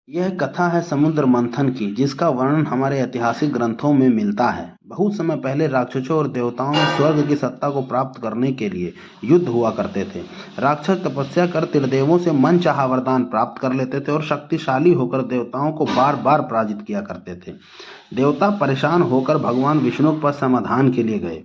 यह कथा है समुद्र मंथन की, जिसका वर्णन हमारे ऐतिहासिक ग्रंथों में मिलता है। बहुत समय पहले राक्षसों और देवताओं में स्वर्ग की सत्ता को प्राप्त करने के लिए युद्ध हुआ करते थे। राक्षस तपस्या कर त्रिदेवों से मनचाहा वरदान प्राप्त कर लेते थे और शक्तिशाली होकर देवताओं को बार बार पराजित किया करते थे। देवता परेशान होकर भगवान विष्णु के पास समाधान के लिए गए।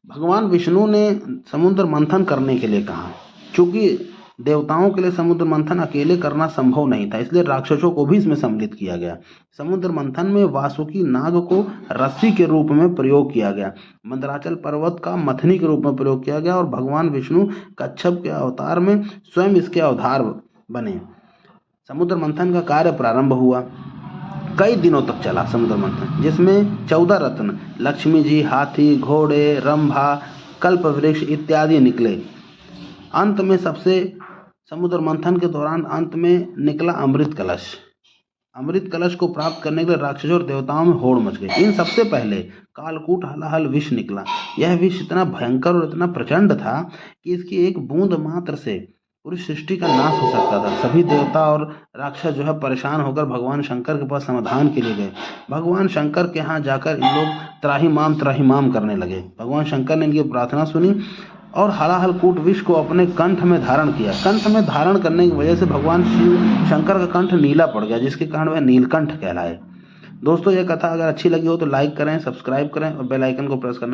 भगवान विष्णु ने समुद्र मंथन करने के लिए कहा। चूंकि देवताओं के लिए समुद्र मंथन अकेले करना संभव नहीं था, इसलिए राक्षसों को भी इसमें सम्मिलित किया गया। समुद्र मंथन में वासुकी नाग को रस्सी के रूप में प्रयोग किया गया, मंदराचल पर्वत का मथनी के रूप में प्रयोग किया गया और भगवान विष्णु कच्छप के अवतार में स्वयं इसके अवतार बने। समुद्र मंथन का कार्य प्रारंभ हुआ। कई दिनों तक चला समुद्र मंथन, जिसमें 14 रत्न लक्ष्मी जी, हाथी, घोड़े, रंभा, कल्प वृक्ष इत्यादि निकले। अंत में सबसे समुद्र मंथन के दौरान अंत में निकला अमृत कलश। अमृत कलश को प्राप्त करने के लिए राक्षसों और देवताओं में होड़ मच गई। इन सबसे पहले कालकूट हलाहल विष निकला। यह विष इतना भयंकर और इतना प्रचंड था कि इसकी एक बूंद मात्र से पूरी सृष्टि का नाश हो सकता था। सभी देवता और राक्षस जो है परेशान होकर भगवान शंकर के पास समाधान के लिए गए। भगवान शंकर के यहाँ जाकर इन लोग त्राहिमाम करने लगे। भगवान शंकर ने इनकी प्रार्थना सुनी और हलाहल कूट विष को अपने कंठ में धारण किया। कंठ में धारण करने की वजह से भगवान शिव शंकर का कंठ नीला पड़ गया, जिसके कारण वह नीलकंठ कहलाए। दोस्तों, यह कथा अगर अच्छी लगी हो तो लाइक करें, सब्सक्राइब करें और बेल आइकन को प्रेस करना